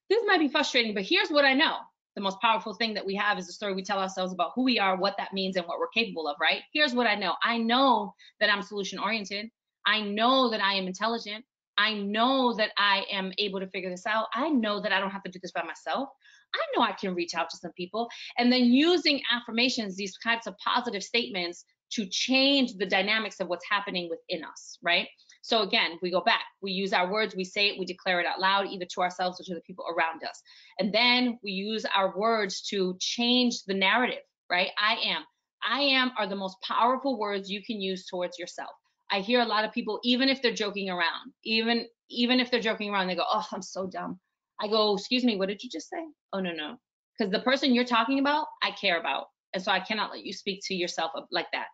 this might be frustrating, but here's what I know. The most powerful thing that we have is the story we tell ourselves about who we are, what that means, and what we're capable of, right? Here's what I know. I know that I'm solution oriented. I know that I am intelligent. I know that I am able to figure this out. I know that I don't have to do this by myself. I know I can reach out to some people. And then using affirmations, these types of positive statements, to change the dynamics of what's happening within us, right? So again, we go back, we use our words, we say it, we declare it out loud, either to ourselves or to the people around us. And then we use our words to change the narrative, right? I am are the most powerful words you can use towards yourself. I hear a lot of people, even if they're joking around, even if they're joking around, they go, oh, I'm so dumb. I go, excuse me, what did you just say? Oh, no. Because the person you're talking about, I care about. And so I cannot let you speak to yourself like that.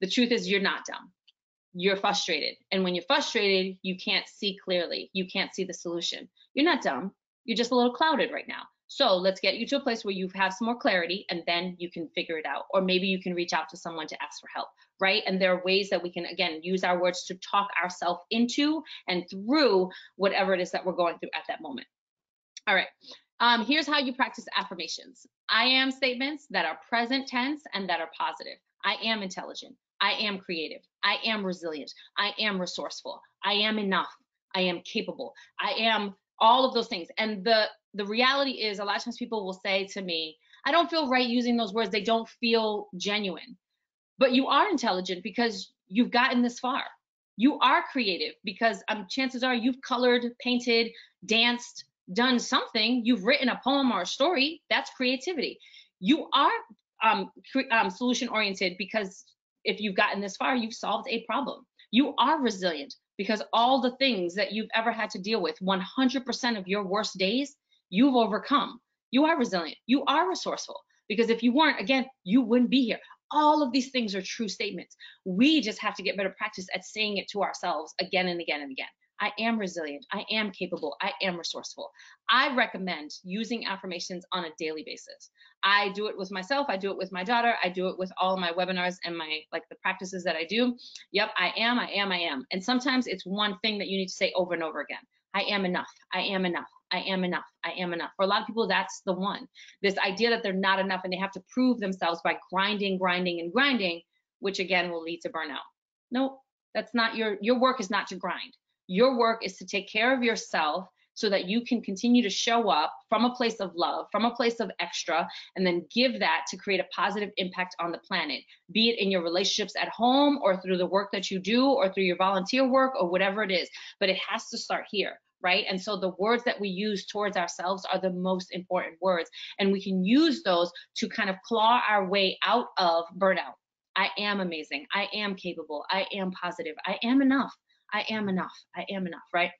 The truth is, you're not dumb. You're frustrated. And when you're frustrated, you can't see clearly. You can't see the solution. You're not dumb. You're just a little clouded right now. So let's get you to a place where you have some more clarity, and then you can figure it out. Or maybe you can reach out to someone to ask for help. right? And there are ways that we can, again, use our words to talk ourselves into and through whatever it is that we're going through at that moment. All right. Here's how you practice affirmations. I am statements that are present tense and that are positive. I am intelligent. I am creative. I am resilient. I am resourceful. I am enough. I am capable. I am all of those things. And the reality is, a lot of times people will say to me, I don't feel right using those words. They don't feel genuine. But you are intelligent because you've gotten this far. You are creative because chances are you've colored, painted, danced, done something. You've written a poem or a story. That's creativity. You are solution oriented because if you've gotten this far, you've solved a problem. You are resilient because all the things that you've ever had to deal with, 100% of your worst days, you've overcome. You are resilient. You are resourceful because if you weren't, again, you wouldn't be here. All of these things are true statements. We just have to get better practice at saying it to ourselves again and again and again. I am resilient. I am capable. I am resourceful. I recommend using affirmations on a daily basis. I do it with myself. I do it with my daughter. I do it with all of my webinars and my, like, the practices that I do. Yep, I am, I am, I am. And sometimes it's one thing that you need to say over and over again. I am enough. I am enough. I am enough. I am enough. For a lot of people, that's the one. This idea that they're not enough and they have to prove themselves by grinding, grinding, and grinding, which again will lead to burnout. No, that's not your work is not to grind. Your work is to take care of yourself so that you can continue to show up from a place of love, from a place of extra, and then give that to create a positive impact on the planet, be it in your relationships at home or through the work that you do or through your volunteer work or whatever it is. But it has to start here, right? And so the words that we use towards ourselves are the most important words. And we can use those to kind of claw our way out of burnout. I am amazing. I am capable. I am positive. I am enough. I am enough. I am enough, right?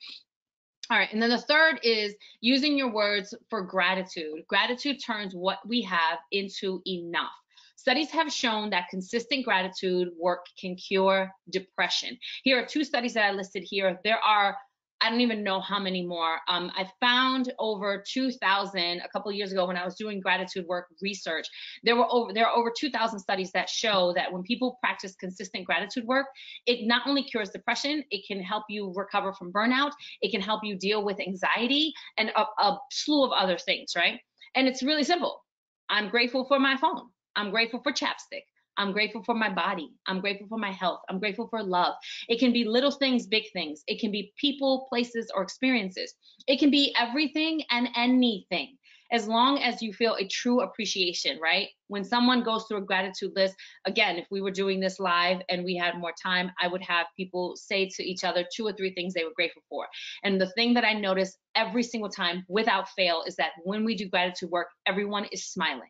All right. And then the third is using your words for gratitude. Gratitude turns what we have into enough. Studies have shown that consistent gratitude work can cure depression. Here are two studies that I listed here. There are, I don't even know how many more. I found over 2,000 a couple of years ago when I was doing gratitude work research. There are over 2,000 studies that show that when people practice consistent gratitude work, it not only cures depression, it can help you recover from burnout, it can help you deal with anxiety and a slew of other things, right? And it's really simple. I'm grateful for my phone. I'm grateful for chapstick. I'm grateful for my body. I'm grateful for my health. I'm grateful for love. It can be little things, big things. It can be people, places, or experiences. It can be everything and anything, as long as you feel a true appreciation, right? When someone goes through a gratitude list, again, if we were doing this live and we had more time, I would have people say to each other 2 or 3 things they were grateful for. And the thing that I notice every single time without fail is that when we do gratitude work, everyone is smiling.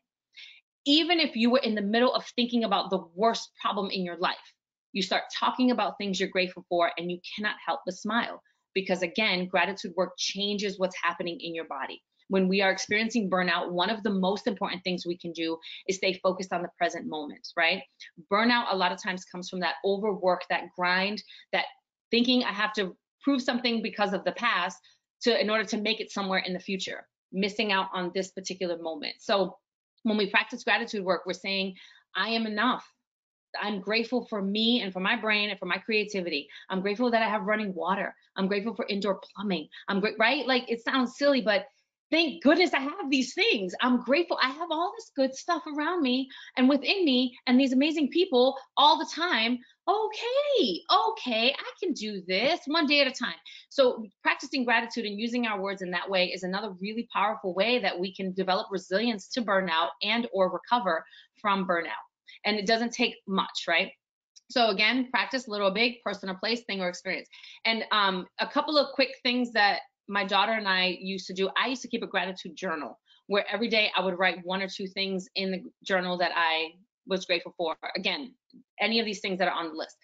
Even if you were in the middle of thinking about the worst problem in your life, you start talking about things you're grateful for and you cannot help but smile, because again, gratitude work changes what's happening in your body. When we are experiencing burnout, one of the most important things we can do is stay focused on the present moment, right? Burnout a lot of times comes from that overwork, that grind, that thinking I have to prove something because of the past in order to make it somewhere in the future, missing out on this particular moment. So when we practice gratitude work, we're saying, I am enough. I'm grateful for me and for my brain and for my creativity. I'm grateful that I have running water. I'm grateful for indoor plumbing. Right? Like, it sounds silly, but thank goodness I have these things. I'm grateful. I have all this good stuff around me and within me and these amazing people all the time. Okay, I can do this one day at a time. So practicing gratitude and using our words in that way is another really powerful way that we can develop resilience to burnout and or recover from burnout. And it doesn't take much, right? So again, practice little, big, person or place, thing or experience. And a couple of quick things that my daughter and I used to do. I used to keep a gratitude journal where every day I would write 1 or 2 things in the journal that I was grateful for. Again, any of these things that are on the list.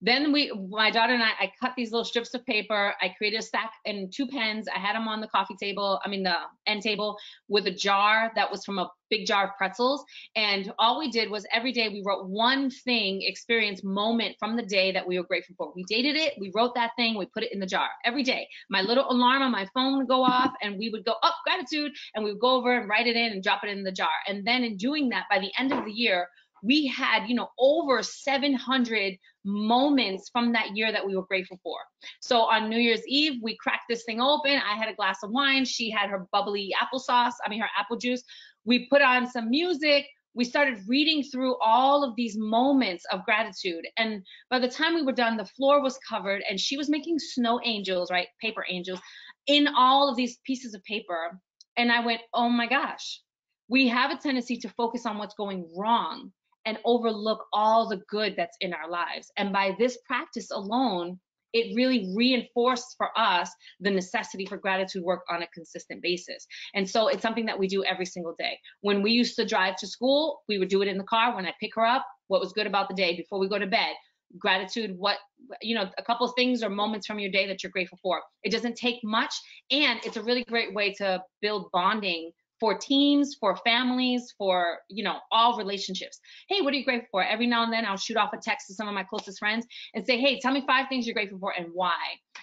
Then my daughter and I cut these little strips of paper. I created a stack and 2 pens. I had them on the the end table, with a jar that was from a big jar of pretzels. And all we did was every day we wrote one thing, experience, moment from the day that we were grateful for. We dated it, we wrote that thing, we put it in the jar every day. My little alarm on my phone would go off and we would go, oh, gratitude. And we would go over and write it in and drop it in the jar. And then in doing that, by the end of the year, we had, you know, over 700 moments from that year that we were grateful for. So on New Year's Eve, we cracked this thing open. I had a glass of wine. She had her bubbly applesauce, her apple juice. We put on some music. We started reading through all of these moments of gratitude. And by the time we were done, the floor was covered and she was making snow angels, right? Paper angels in all of these pieces of paper. And I went, oh my gosh, we have a tendency to focus on what's going wrong and overlook all the good that's in our lives. And by this practice alone, it really reinforced for us the necessity for gratitude work on a consistent basis. And so it's something that we do every single day. When we used to drive to school, we would do it in the car. When I pick her up, what was good about the day before we go to bed? Gratitude, what, you know, a couple of things or moments from your day that you're grateful for. It doesn't take much, and it's a really great way to build bonding for teams, for families, for, you know, all relationships. Hey, what are you grateful for? Every now and then I'll shoot off a text to some of my closest friends and say, hey, tell me 5 things you're grateful for and why.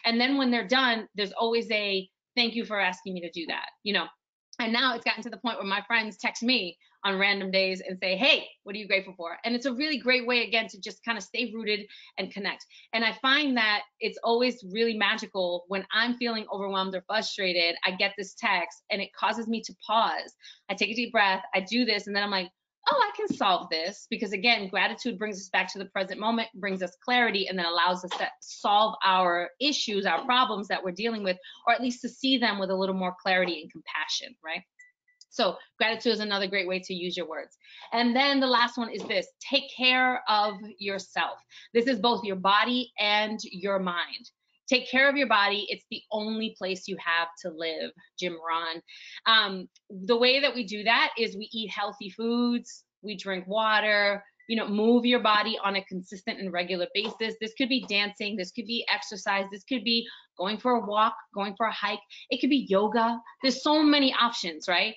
And then when they're done, there's always a thank you for asking me to do that, you know. And now it's gotten to the point where my friends text me on random days and say, hey, what are you grateful for? And it's a really great way, again, to just kind of stay rooted and connect. And I find that it's always really magical when I'm feeling overwhelmed or frustrated. I get this text and it causes me to pause. I take a deep breath, I do this, and then I'm like, oh, I can solve this. Because again, gratitude brings us back to the present moment, brings us clarity, and then allows us to solve our issues, our problems that we're dealing with, or at least to see them with a little more clarity and compassion, right? So gratitude is another great way to use your words. And then the last one is this: take care of yourself. This is both your body and your mind. Take care of your body. It's the only place you have to live, Jim Rohn. The way that we do that is we eat healthy foods, we drink water, you know, move your body on a consistent and regular basis. This could be dancing, this could be exercise, this could be going for a walk, going for a hike. It could be yoga. There's so many options, right?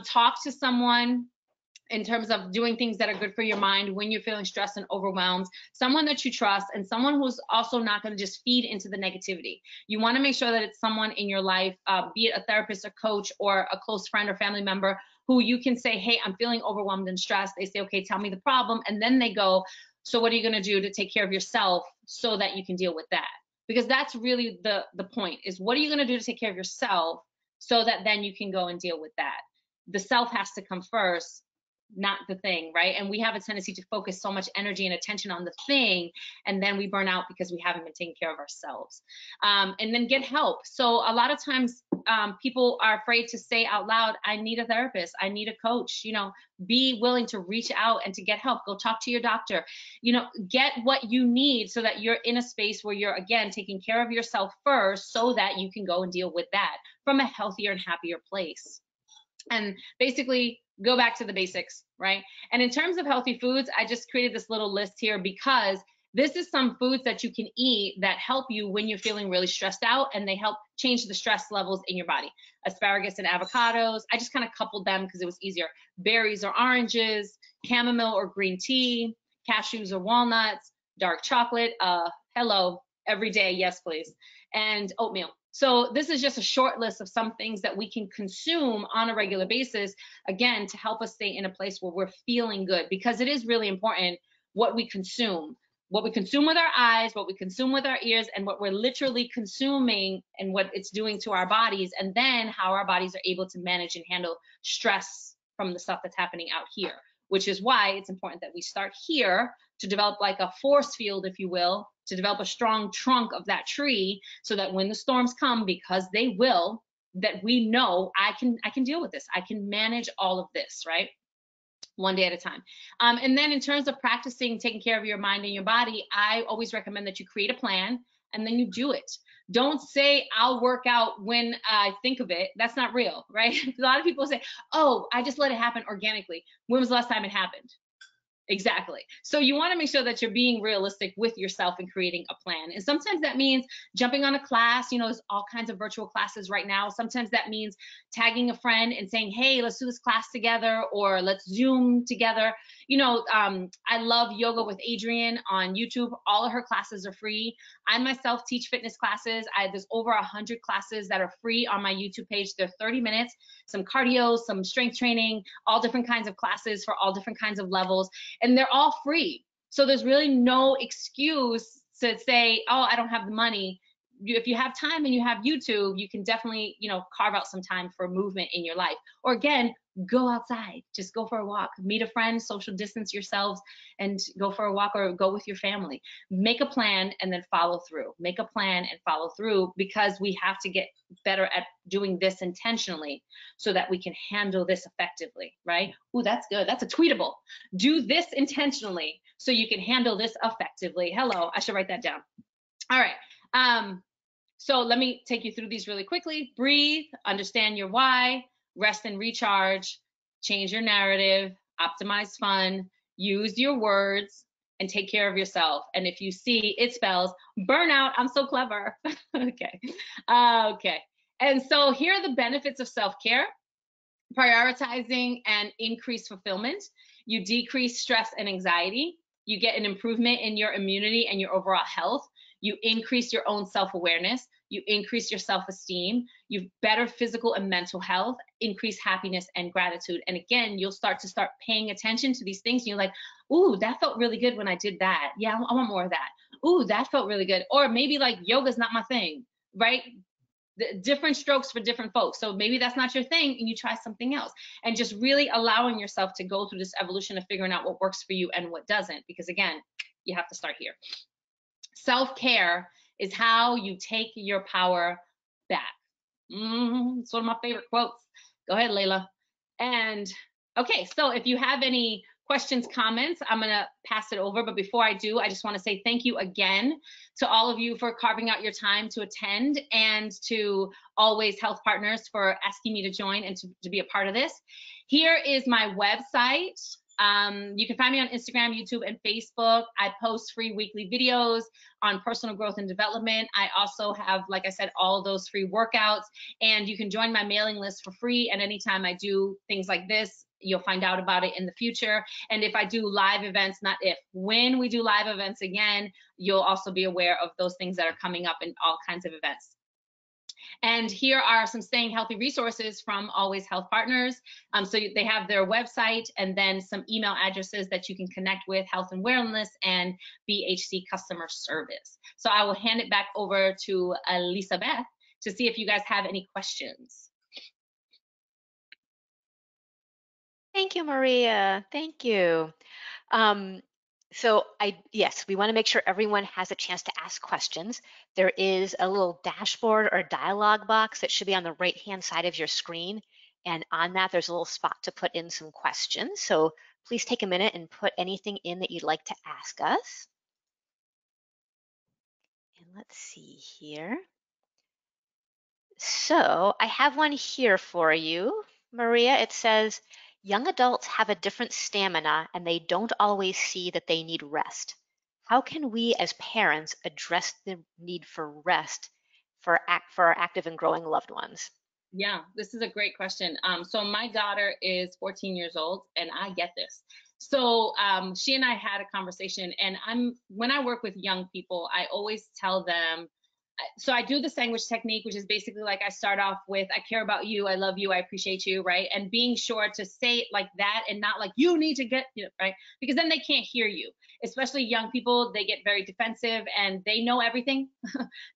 Talk to someone in terms of doing things that are good for your mind when you're feeling stressed and overwhelmed, someone that you trust, and someone who's also not going to just feed into the negativity. You want to make sure that it's someone in your life, be it a therapist, a coach, or a close friend or family member, who you can say, hey, I'm feeling overwhelmed and stressed. They say, okay, tell me the problem. And then they go, so what are you going to do to take care of yourself so that you can deal with that? Because that's really the point, is what are you going to do to take care of yourself so that then you can go and deal with that? The self has to come first, not the thing, right? And we have a tendency to focus so much energy and attention on the thing, and then we burn out because we haven't been taking care of ourselves. And then get help. So a lot of times people are afraid to say out loud, I need a therapist, I need a coach. You know, be willing to reach out and to get help. Go talk to your doctor. You know, get what you need so that you're in a space where you're, again, taking care of yourself first, so that you can go and deal with that from a healthier and happier place. And basically go back to the basics, right? And in terms of healthy foods, I just created this little list here because this is some foods that you can eat that help you when you're feeling really stressed out, and they help change the stress levels in your body. Asparagus and avocados, I just kind of coupled them because it was easier. Berries or oranges, chamomile or green tea, cashews or walnuts, dark chocolate, hello, every day, yes please, and oatmeal. So this is just a short list of some things that we can consume on a regular basis, again, to help us stay in a place where we're feeling good, because it is really important what we consume with our eyes, what we consume with our ears, and what we're literally consuming and what it's doing to our bodies, and then how our bodies are able to manage and handle stress from the stuff that's happening out here, which is why it's important that we start here to develop like a force field, if you will, to develop a strong trunk of that tree, so that when the storms come, because they will, that we know I can deal with this. I can manage all of this, right? One day at a time. And then in terms of practicing taking care of your mind and your body, I always recommend that you create a plan and then you do it. Don't say, I'll work out when I think of it. That's not real, right? A lot of people say, oh, I just let it happen organically. When was the last time it happened? Exactly. So you want to make sure that you're being realistic with yourself and creating a plan. And sometimes that means jumping on a class. You know, there's all kinds of virtual classes right now. Sometimes that means tagging a friend and saying, hey, let's do this class together, or let's Zoom together. You know, I love Yoga with Adrienne on YouTube. All of her classes are free. I myself teach fitness classes. There's over 100 classes that are free on my YouTube page. They're 30 minutes, some cardio, some strength training, all different kinds of classes for all different kinds of levels. and they're all free. So there's really no excuse to say, oh, I don't have the money. If you have time and you have YouTube, you can definitely, carve out some time for movement in your life. Or again, go outside, just go for a walk, meet a friend, social distance yourselves, and go for a walk, or go with your family. Make a plan and then follow through. Make a plan and follow through, because we have to get better at doing this intentionally so that we can handle this effectively, right? Ooh, that's good. That's a tweetable. Do this intentionally so you can handle this effectively. Hello, I should write that down. All right. So let me take you through these really quickly. Breathe, understand your why, rest and recharge, change your narrative, optimize fun, use your words, and take care of yourself. And if you see, it spells burnout. I'm so clever. Okay. Okay. And so here are the benefits of self-care: prioritizing and increase fulfillment. You decrease stress and anxiety. You get an improvement in your immunity and your overall health. You increase your own self-awareness. You increase your self-esteem. You've better physical and mental health, increase happiness and gratitude. And again, you'll start paying attention to these things. And you're like, ooh, that felt really good when I did that. Yeah, I want more of that. Ooh, that felt really good. Or maybe like yoga's not my thing, right? Different strokes for different folks. So maybe that's not your thing and you try something else, and just really allowing yourself to go through this evolution of figuring out what works for you and what doesn't, because again, you have to start here. Self-care is how you take your power back. It's one of my favorite quotes. Go ahead, Layla. And okay, so if you have any questions, comments, I'm going to pass it over. But before I do, I just want to say thank you again to all of you for carving out your time to attend, and to Always Health Partners for asking me to join and to be a part of this. Here is my website. You can find me on Instagram, YouTube, and Facebook. I post free weekly videos on personal growth and development. I also have, like I said, all those free workouts, and you can join my mailing list for free. And anytime I do things like this, you'll find out about it in the future. And if I do live events, not if, when we do live events again, you'll also be aware of those things that are coming up in all kinds of events. And here are some staying healthy resources from Always Health Partners. So they have their website and then some email addresses that you can connect with Health and Wellness and BHC customer service. So I will hand it back over to Elizabeth to see if you guys have any questions. Thank you, Maria. Thank you. Yes, we want to make sure everyone has a chance to ask questions. There is a little dashboard or dialog box that should be on the right-hand side of your screen. And on that, there's a little spot to put in some questions. So please take a minute and put anything in that you'd like to ask us. And let's see here. So I have one here for you, Maria. It says, young adults have a different stamina and they don't always see that they need rest. How can we as parents address the need for rest for our active and growing loved ones? Yeah, this is a great question. So my daughter is 14 years old, and I get this. So she and I had a conversation, and when I work with young people, I always tell them, so I do the sandwich technique, which is basically like I start off with, I care about you, I love you, I appreciate you, right? And being sure to say it like that and not like, you need to get, right? Because then they can't hear you. Especially young people, they get very defensive and they know everything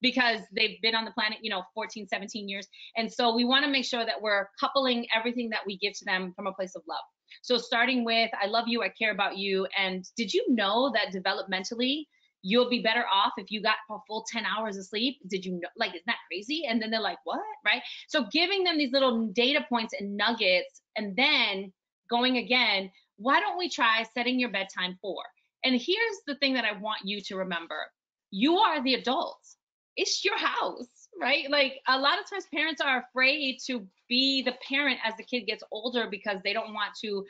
because they've been on the planet, 14, 17 years. And so we want to make sure that we're coupling everything that we give to them from a place of love. So starting with, I love you, I care about you. And did you know that developmentally, you'll be better off if you got a full 10 hours of sleep? Did you know? Like, isn't that crazy? And then they're like, what? Right? So giving them these little data points and nuggets, and then going again, why don't we try setting your bedtime for? And here's the thing that I want you to remember. You are the adult. It's your house, right? Like a lot of times parents are afraid to be the parent as the kid gets older because they don't want to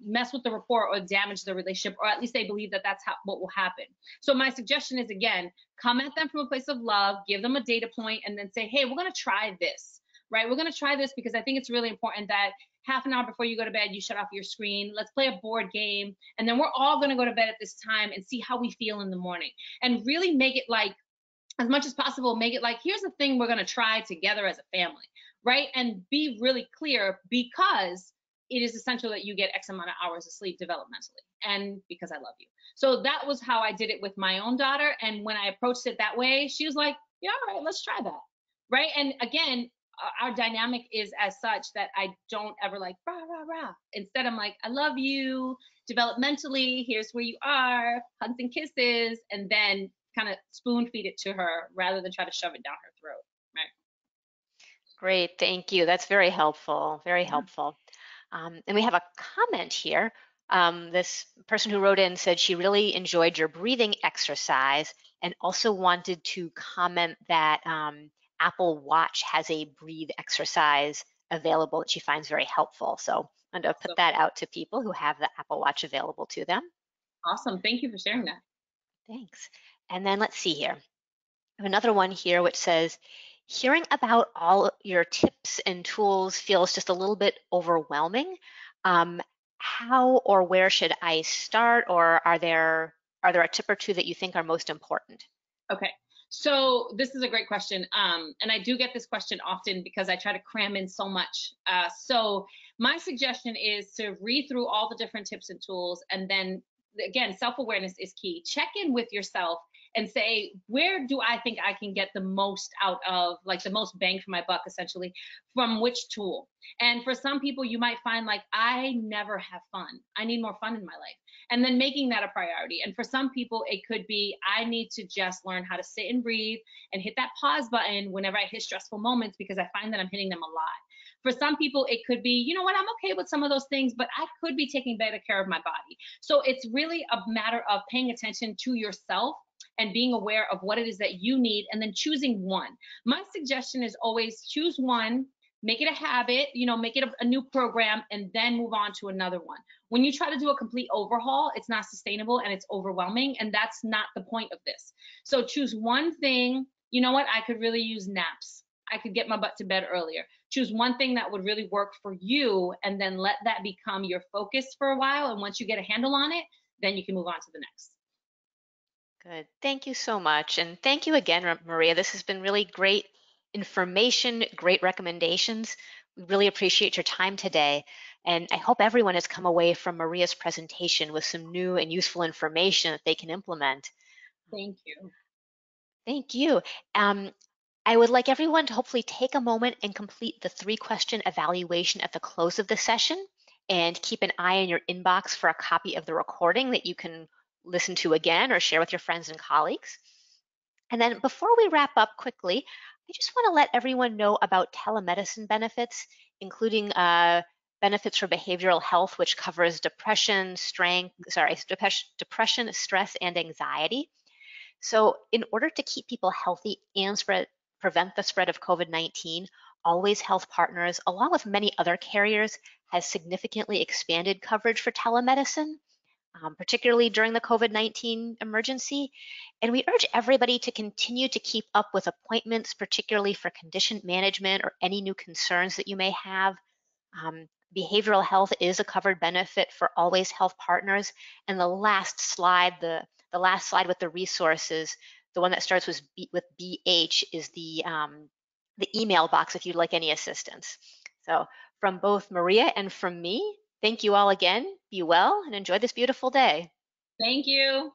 mess with the rapport or damage the relationship, or at least they believe that that's what will happen. So my suggestion is, again, come at them from a place of love, give them a data point, and then say, hey, we're going to try this, right? We're going to try this because I think it's really important that half an hour before you go to bed, you shut off your screen. Let's play a board game. And then we're all going to go to bed at this time and see how we feel in the morning. And really make it like, as much as possible, make it like, here's the thing we're going to try together as a family, right? And be really clear, because it is essential that you get X amount of hours of sleep developmentally, and because I love you. So that was how I did it with my own daughter. And when I approached it that way, she was like, yeah, all right, let's try that. Right. And again, our dynamic is as such that I don't ever like rah rah rah. Instead, I'm like, I love you developmentally. Here's where you are, hugs and kisses, and then kind of spoon feed it to her rather than try to shove it down her throat. Right. Great, thank you. That's very helpful, very Yeah. helpful. And we have a comment here. This person who wrote in said she really enjoyed your breathing exercise and also wanted to comment that Apple Watch has a breathe exercise available that she finds very helpful. So I'm going to put Awesome. that out to people who have the Apple Watch available to them. Awesome. Thank you for sharing that. Thanks. And then let's see here. I have another one here which says, hearing about all your tips and tools feels just a little bit overwhelming. How or where should I start, or are there a tip or two that you think are most important? Okay. So this is a great question. And I do get this question often because I try to cram in so much. So my suggestion is to read through all the different tips and tools, and then again, self-awareness is key. Check in with yourself and say, where do I think I can get the most out of, like the most bang for my buck, essentially, from which tool? And for some people, you might find like, I never have fun. I need more fun in my life. And then making that a priority. And for some people, it could be, I need to just learn how to sit and breathe and hit that pause button whenever I hit stressful moments, because I find that I'm hitting them a lot. For some people, it could be, you know what, I'm okay with some of those things, but I could be taking better care of my body. So it's really a matter of paying attention to yourself and being aware of what it is that you need, and then choosing one. My suggestion is always choose one, make it a habit, make it a new program, and then move on to another one. When you try to do a complete overhaul, it's not sustainable and it's overwhelming, and that's not the point of this. So choose one thing. You know what? I could really use naps. I could get my butt to bed earlier. Choose one thing that would really work for you, and then let that become your focus for a while. And once you get a handle on it, then you can move on to the next. Good. Thank you so much. And thank you again, Maria. This has been really great information, great recommendations. We really appreciate your time today. And I hope everyone has come away from Maria's presentation with some new and useful information that they can implement. Thank you. Thank you. Um, I would like everyone to hopefully take a moment and complete the 3-question evaluation at the close of the session, and keep an eye on your inbox for a copy of the recording that you can listen to again or share with your friends and colleagues. And then before we wrap up quickly, I just want to let everyone know about telemedicine benefits, including benefits for behavioral health, which covers depression, depression, stress, and anxiety. So in order to keep people healthy and prevent the spread of COVID-19, Always Health Partners, along with many other carriers, has significantly expanded coverage for telemedicine, particularly during the COVID-19 emergency. And we urge everybody to continue to keep up with appointments, particularly for condition management or any new concerns that you may have. Behavioral health is a covered benefit for Always Health Partners. And the last slide with the resources, the one that starts with BH, is the email box if you'd like any assistance. So from both Maria and from me, thank you all again. Be well and enjoy this beautiful day. Thank you.